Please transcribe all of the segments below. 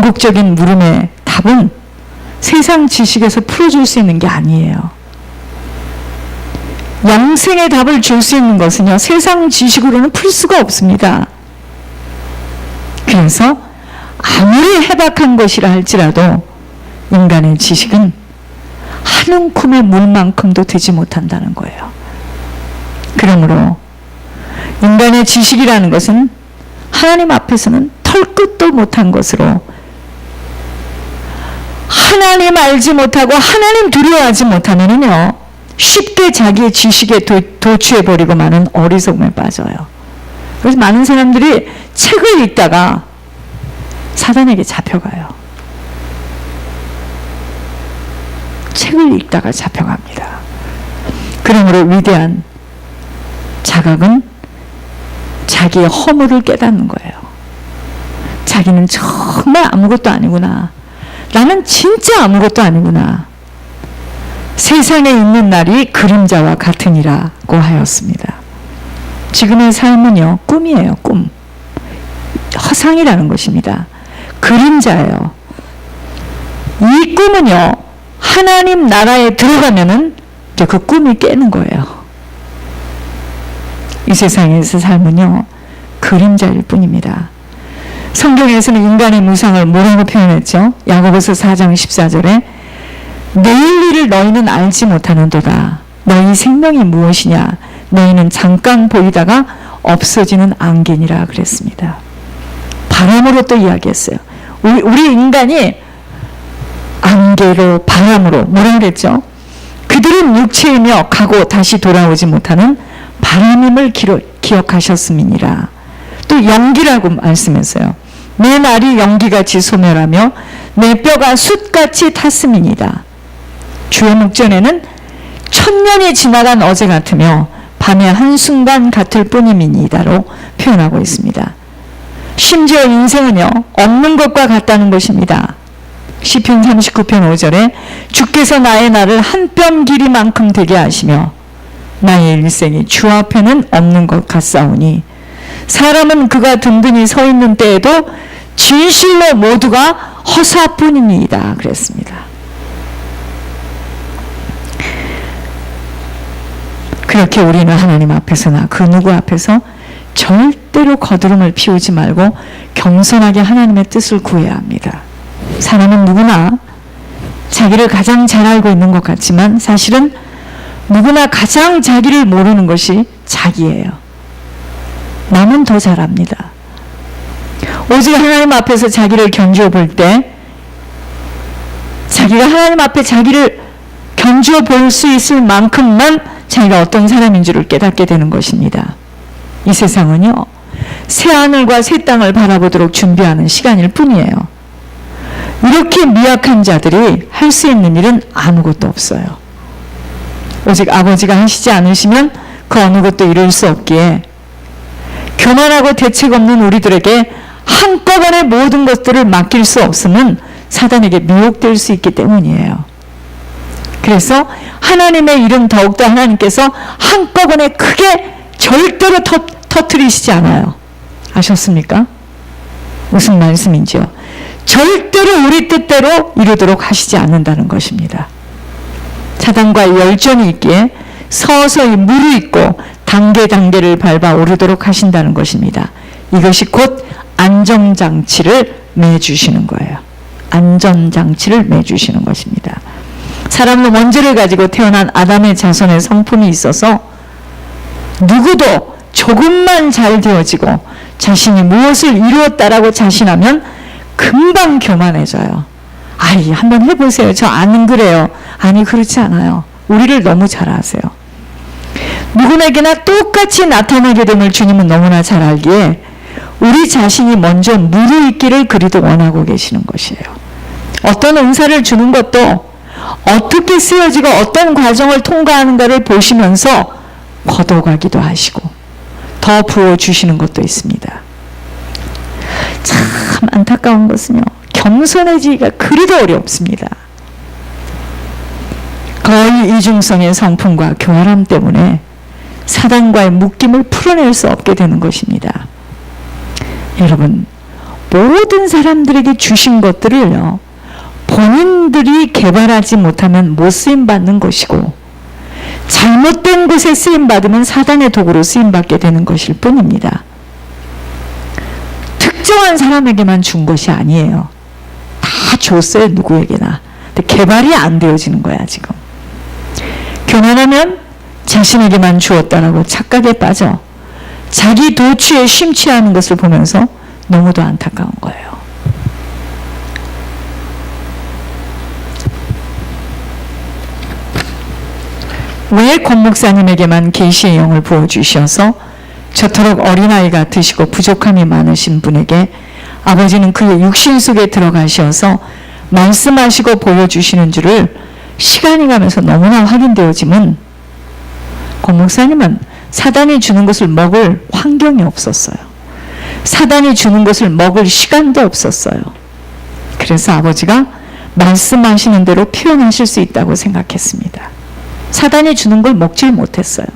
궁극적인 물음의 답은 세상 지식에서 풀어줄 수 있는 게 아니에요. 영생의 답을 줄 수 있는 것은요, 세상 지식으로는 풀 수가 없습니다. 그래서 아무리 해박한 것이라 할지라도 인간의 지식은 한 움큼의 물만큼도 되지 못한다는 거예요. 그러므로 인간의 지식이라는 것은 하나님 앞에서는 털끝도 못한 것으로, 하나님 알지 못하고 하나님 두려워하지 못하면은요, 쉽게 자기의 지식에 도취해버리고 마는 어리석음에 빠져요. 그래서 많은 사람들이 책을 읽다가 사단에게 잡혀가요. 책을 읽다가 잡혀갑니다. 그러므로 위대한 자각은 자기의 허물을 깨닫는 거예요. 자기는 정말 아무것도 아니구나. 나는 진짜 아무것도 아니구나. 세상에 있는 날이 그림자와 같으니라고 하였습니다. 지금의 삶은요, 꿈이에요. 꿈. 허상이라는 것입니다. 그림자예요. 이 꿈은요, 하나님 나라에 들어가면은 이제 그 꿈이 깨는 거예요. 이 세상에서 삶은요, 그림자일 뿐입니다. 성경에서는 인간의 무상을 뭐라고 표현했죠? 야고보서 4장 14절에 내일 일을 너희는 알지 못하는도다. 너희 생명이 무엇이냐? 너희는 잠깐 보이다가 없어지는 안개니라 그랬습니다. 바람으로 또 이야기했어요. 우리 인간이 안개로, 바람으로, 뭐라 그랬죠? 그들은 육체이며 가고 다시 돌아오지 못하는 바람임을 기억하셨음이니라. 또 연기라고 말씀했어요. 내 날이 연기같이 소멸하며 내 뼈가 숯같이 탔음이니이다. 주의 목전에는 천년이 지나간 어제 같으며 밤의 한순간 같을 뿐임이니이다로 표현하고 있습니다. 심지어 인생은요, 없는 것과 같다는 것입니다. 시편 39편 5절에 주께서 나의 날을 한 뼘 길이만큼 되게 하시며 나의 일생이 주 앞에는 없는 것 같사오니 사람은 그가 든든히 서 있는 때에도 진실로 모두가 허사뿐이니이다 그랬습니다. 그렇게 우리는 하나님 앞에서나 그 누구 앞에서 절대로 거드름을 피우지 말고 겸손하게 하나님의 뜻을 구해야 합니다. 사람은 누구나 자기를 가장 잘 알고 있는 것 같지만 사실은 누구나 가장 자기를 모르는 것이 자기예요. 남은 더 잘 압니다. 오직 하나님 앞에서 자기를 견주어 볼 때 자기가 하나님 앞에 자기를 견주어 볼 수 있을 만큼만 자기가 어떤 사람인 줄을 깨닫게 되는 것입니다. 이 세상은요, 새 하늘과 새 땅을 바라보도록 준비하는 시간일 뿐이에요. 이렇게 미약한 자들이 할 수 있는 일은 아무것도 없어요. 오직 아버지가 하시지 않으시면 그 어느 것도 이룰 수 없기에 교만하고 대책 없는 우리들에게 한꺼번에 모든 것들을 맡길 수 없음은 사단에게 미혹될 수 있기 때문이에요. 그래서 하나님의 일은 더욱더 하나님께서 한꺼번에 크게 절대로 터뜨리시지 않아요. 아셨습니까? 무슨 말씀인지요? 절대로 우리 뜻대로 이루도록 하시지 않는다는 것입니다. 사단과 열전이 있기에 서서히 무르익고 단계를 밟아 오르도록 하신다는 것입니다. 이것이 곧 안전장치를 매주시는 거예요. 안전장치를 매주시는 것입니다. 사람은 원죄를 가지고 태어난 아담의 자손의 성품이 있어서 누구도 조금만 잘 되어지고 자신이 무엇을 이루었다라고 자신하면 금방 교만해져요. 아이, 한번 해보세요. 저 안 그래요. 아니, 그렇지 않아요. 우리를 너무 잘 아세요. 누구에게나 똑같이 나타나게 됨을 주님은 너무나 잘 알기에 우리 자신이 먼저 무르익기를 그리도 원하고 계시는 것이에요. 어떤 은사를 주는 것도 어떻게 쓰여지고 어떤 과정을 통과하는가를 보시면서 걷어가기도 하시고 더 부어주시는 것도 있습니다. 참 안타까운 것은요, 겸손해지기가 그리도 어렵습니다. 거의 이중성의 성품과 교활함 때문에 사단과의 묶임을 풀어낼 수 없게 되는 것입니다. 여러분, 모든 사람들에게 주신 것들을요, 본인들이 개발하지 못하면 못 쓰임받는 것이고, 잘못된 곳에 쓰임받으면 사단의 도구로 쓰임받게 되는 것일 뿐입니다. 특정한 사람에게만 준 것이 아니에요. 다 줬어요, 누구에게나. 근데 개발이 안 되어지는 거야, 지금. 교만하면 자신에게만 주었다라고 착각에 빠져 자기 도취에 심취하는 것을 보면서 너무도 안타까운 거예요. 왜 권 목사님에게만 계시의 영을 부어주셔서 저토록 어린아이 같으시고 부족함이 많으신 분에게 아버지는 그의 육신 속에 들어가셔서 말씀하시고 보여주시는 줄을 시간이 가면서 너무나 확인되어지면 권 목사님은 사단이 주는 것을 먹을 환경이 없었어요. 사단이 주는 것을 먹을 시간도 없었어요. 그래서 아버지가 말씀하시는 대로 표현하실 수 있다고 생각했습니다. 사단이 주는 걸 먹질 못했어요.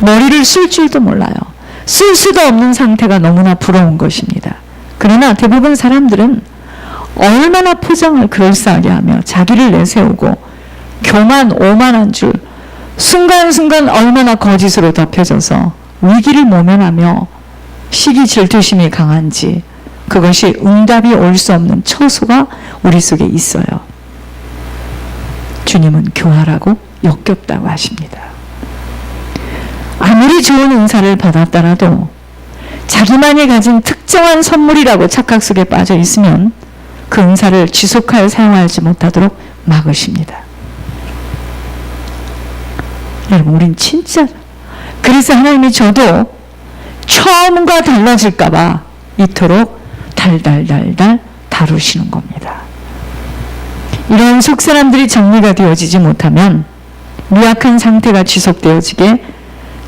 머리를 쓸 줄도 몰라요. 쓸 수도 없는 상태가 너무나 부러운 것입니다. 그러나 대부분 사람들은 얼마나 포장을 그럴싸하게 하며 자기를 내세우고 교만 오만한 줄 순간순간 얼마나 거짓으로 덮여져서 위기를 모면하며 시기 질투심이 강한지 그것이 응답이 올 수 없는 처소가 우리 속에 있어요. 주님은 교활하고 역겹다고 하십니다. 아무리 좋은 은사를 받았더라도 자기만이 가진 특정한 선물이라고 착각 속에 빠져 있으면 그 은사를 지속하여 사용하지 못하도록 막으십니다. 여러분, 우린 진짜 그래서 하나님이 저도 처음과 달라질까 봐 이토록 달달달달 다루시는 겁니다. 이런 속사람들이 정리가 되어지지 못하면 미약한 상태가 지속되어지게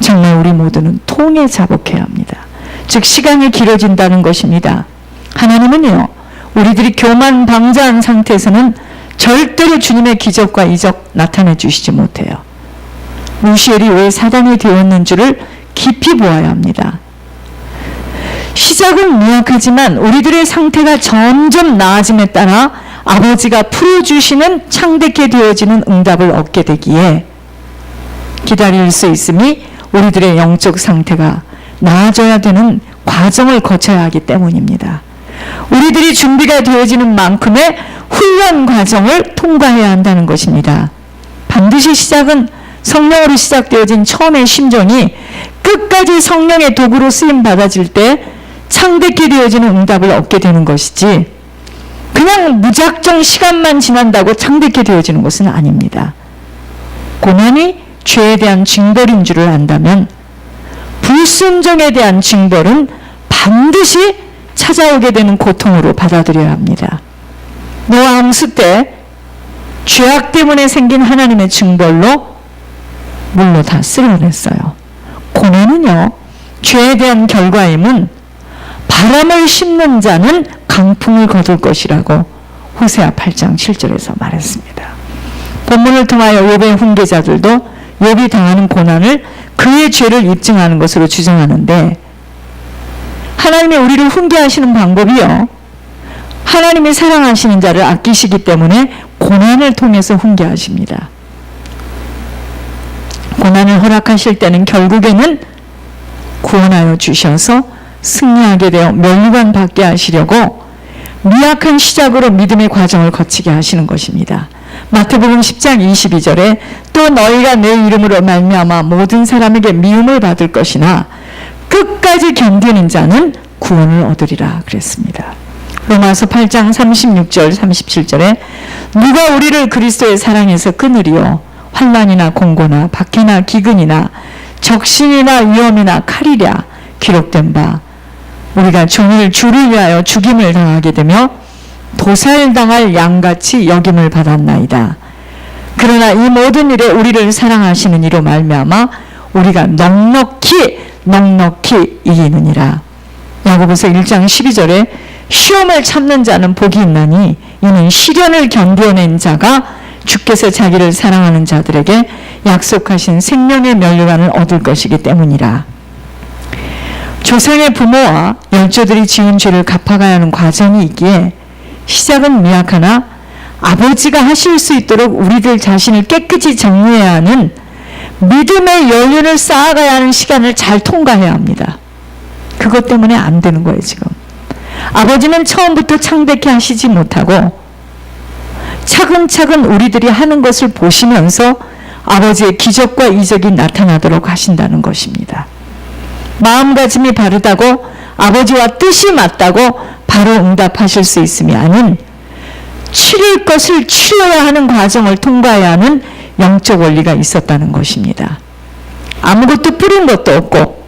정말 우리 모두는 통에 자복해야 합니다. 즉 시간이 길어진다는 것입니다. 하나님은요, 우리들이 교만방자한 상태에서는 절대로 주님의 기적과 이적 나타내 주시지 못해요. 루시엘이 왜 사단이 되었는 줄을 깊이 보아야 합니다. 시작은 미약하지만 우리들의 상태가 점점 나아짐에 따라 아버지가 풀어주시는 창대케 되어지는 응답을 얻게 되기에 기다릴 수 있음이 우리들의 영적 상태가 나아져야 되는 과정을 거쳐야 하기 때문입니다. 우리들이 준비가 되어지는 만큼의 훈련 과정을 통과해야 한다는 것입니다. 반드시 시작은 성령으로 시작되어진 처음의 심정이 끝까지 성령의 도구로 쓰임받아질 때 창대케 되어지는 응답을 얻게 되는 것이지 그냥 무작정 시간만 지난다고 창대케 되어지는 것은 아닙니다. 고난이 죄에 대한 징벌인 줄을 안다면 불순종에 대한 징벌은 반드시 찾아오게 되는 고통으로 받아들여야 합니다. 노아 홍수 때 죄악 때문에 생긴 하나님의 징벌로 물로 다 쓸어냈어요. 고난은요, 죄에 대한 결과임은 바람을 심는 자는 강풍을 거둘 것이라고 호세아 8장 7절에서 말했습니다. 본문을 통하여 욥의 훈계자들도 욥이 당하는 고난을 그의 죄를 입증하는 것으로 주장하는데 하나님이 우리를 훈계하시는 방법이요, 하나님이 사랑하시는 자를 아끼시기 때문에 고난을 통해서 훈계하십니다. 고난을 허락하실 때는 결국에는 구원하여 주셔서 승리하게 되어 멸류관 받게 하시려고 미약한 시작으로 믿음의 과정을 거치게 하시는 것입니다. 마태복음 10장 22절에 또 너희가 내 이름으로 말미암아 모든 사람에게 미움을 받을 것이나 끝까지 견디는 자는 구원을 얻으리라 그랬습니다. 로마서 8장 36절 37절에 누가 우리를 그리스도의 사랑에서 끊으리요 환난이나 공고나 박해나 기근이나 적신이나 위험이나 칼이랴 기록된 바 우리가 종일 주를 위하여 죽임을 당하게 되며 도살당할 양같이 여김을 받았나이다. 그러나 이 모든 일에 우리를 사랑하시는 이로 말미암아 우리가 넉넉히 이기느니라. 야고보서 1장 12절에 시험을 참는 자는 복이 있나니 이는 시련을 견뎌낸 자가 주께서 자기를 사랑하는 자들에게 약속하신 생명의 멸류관을 얻을 것이기 때문이라. 조상의 부모와 열조들이 지은 죄를 갚아가야 하는 과정이 있기에 시작은 미약하나 아버지가 하실 수 있도록 우리들 자신을 깨끗이 정리해야 하는 믿음의 연륜을 쌓아가야 하는 시간을 잘 통과해야 합니다. 그것 때문에 안 되는 거예요, 지금. 아버지는 처음부터 창백해 하시지 못하고 차근차근 우리들이 하는 것을 보시면서 아버지의 기적과 이적이 나타나도록 하신다는 것입니다. 마음가짐이 바르다고 아버지와 뜻이 맞다고 바로 응답하실 수 있음이 아닌 치를 것을 치러야 하는 과정을 통과해야 하는 영적 원리가 있었다는 것입니다. 아무것도 뿌린 것도 없고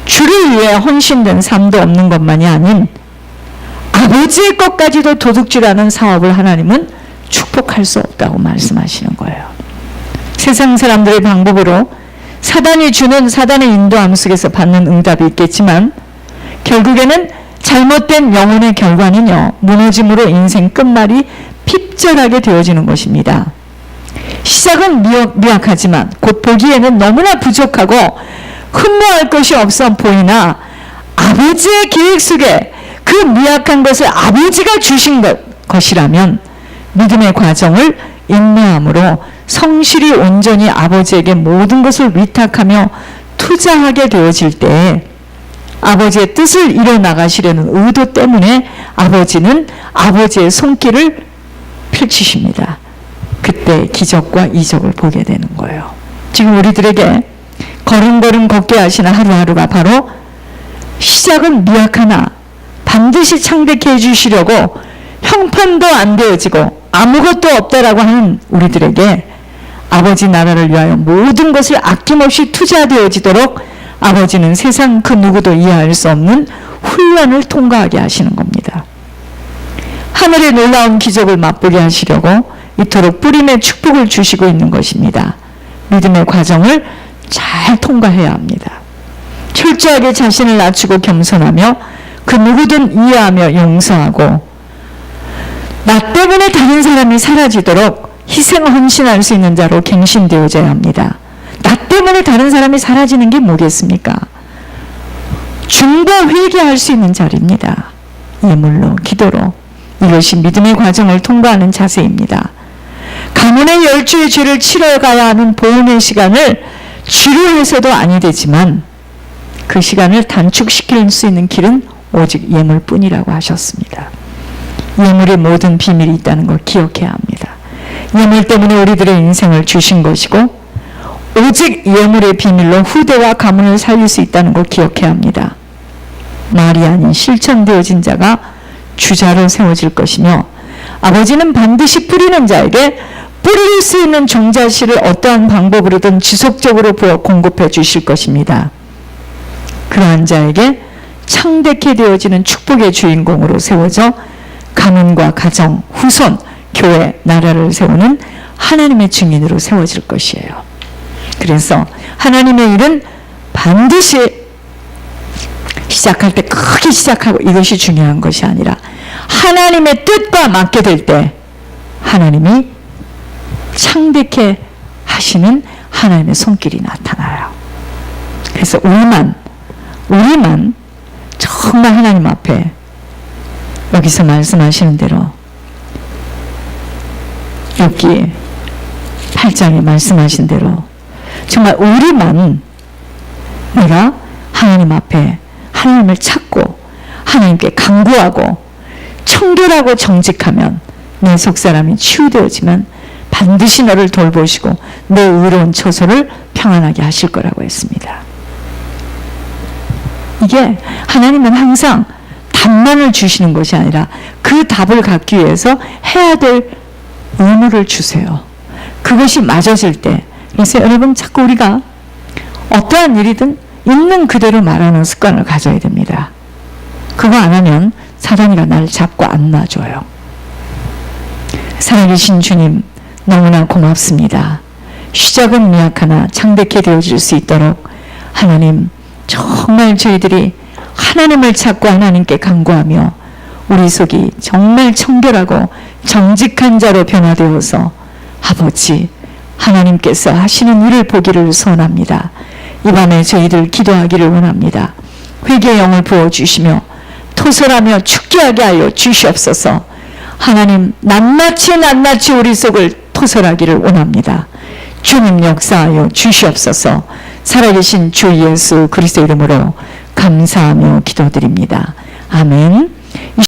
주를 위해 헌신된 삶도 없는 것만이 아닌 아버지의 것까지도 도둑질하는 사업을 하나님은 축복할 수 없다고 말씀하시는 거예요. 세상 사람들의 방법으로 사단이 주는 사단의 인도함 속에서 받는 응답이 있겠지만 결국에는 잘못된 영혼의 결과는요, 무너짐으로 인생 끝말이 핍절하게 되어지는 것입니다. 시작은 미약하지만 곧 보기에는 너무나 부족하고 흠모할 것이 없어 보이나 아버지의 계획 속에 그 미약한 것을 아버지가 주신 것이라면 믿음의 과정을 인내함으로 성실히 온전히 아버지에게 모든 것을 위탁하며 투자하게 되어질 때 아버지의 뜻을 이뤄나가시려는 의도 때문에 아버지는 아버지의 손길을 펼치십니다. 그때 기적과 이적을 보게 되는 거예요. 지금 우리들에게 걸음걸음 걷게 하시는 하루하루가 바로 시작은 미약하나 반드시 창백해 주시려고 형편도 안 되어지고 아무것도 없다라고 하는 우리들에게 아버지 나라를 위하여 모든 것을 아낌없이 투자되어지도록 아버지는 세상 그 누구도 이해할 수 없는 훈련을 통과하게 하시는 겁니다. 하늘의 놀라운 기적을 맛보게 하시려고 이토록 뿌림의 축복을 주시고 있는 것입니다. 믿음의 과정을 잘 통과해야 합니다. 철저하게 자신을 낮추고 겸손하며 그 누구든 이해하며 용서하고 나 때문에 다른 사람이 사라지도록 희생 헌신할 수 있는 자로 갱신되어져야 합니다. 나 때문에 다른 사람이 사라지는 게 뭐겠습니까? 중보 회개할 수 있는 자리입니다. 예물로, 기도로. 이것이 믿음의 과정을 통과하는 자세입니다. 가문의 열주의 죄를 치러가야 하는 보험의 시간을 지루해서도 아니 되지만 그 시간을 단축시킬 수 있는 길은 오직 예물뿐이라고 하셨습니다. 예물의 모든 비밀이 있다는 걸 기억해야 합니다. 예물 때문에 우리들의 인생을 주신 것이고 오직 예물의 비밀로 후대와 가문을 살릴 수 있다는 걸 기억해야 합니다. 말이 아닌 실천되어진 자가 주자로 세워질 것이며 아버지는 반드시 뿌리는 자에게 뿌릴 수 있는 종자씨를 어떠한 방법으로든 지속적으로 부어 공급해 주실 것입니다. 그러한 자에게 창백해 되어지는 축복의 주인공으로 세워져 가문과 가정, 후손, 교회, 나라를 세우는 하나님의 증인으로 세워질 것이에요. 그래서 하나님의 일은 반드시 시작할 때 크게 시작하고 이것이 중요한 것이 아니라 하나님의 뜻과 맞게 될 때 하나님이 창백해 하시는 하나님의 손길이 나타나요. 그래서 우리만 정말 하나님 앞에 여기서 말씀하시는 대로 욥기 8장에 말씀하신 대로 정말 우리만 내가 하나님 앞에 하나님을 찾고 하나님께 간구하고 청결하고 정직하면 내 속사람이 치유되어지면 반드시 너를 돌보시고 내 의로운 처소를 평안하게 하실 거라고 했습니다. 이게 하나님은 항상 답만을 주시는 것이 아니라 그 답을 갖기 위해서 해야 될 의무를 주세요. 그것이 맞아질 때, 그래서 여러분 자꾸 우리가 어떠한 일이든 있는 그대로 말하는 습관을 가져야 됩니다. 그거 안 하면 사단이가 나를 잡고 안 놔줘요. 살아계신 주님 너무나 고맙습니다. 시작은 미약하나 창백해 되어질 수 있도록 하나님 정말 저희들이 하나님을 찾고 하나님께 간구하며 우리 속이 정말 청결하고 정직한 자로 변화되어서 아버지 하나님께서 하시는 일을 보기를 소원합니다. 이 밤에 저희들 기도하기를 원합니다. 회개의 영을 부어주시며 토설하며 죽게 하게 하여 주시옵소서. 하나님, 낱낱이 우리 속을 토설하기를 원합니다. 주님 역사하여 주시옵소서. 살아계신 주 예수 그리스도 이름으로 감사하며 기도드립니다. 아멘.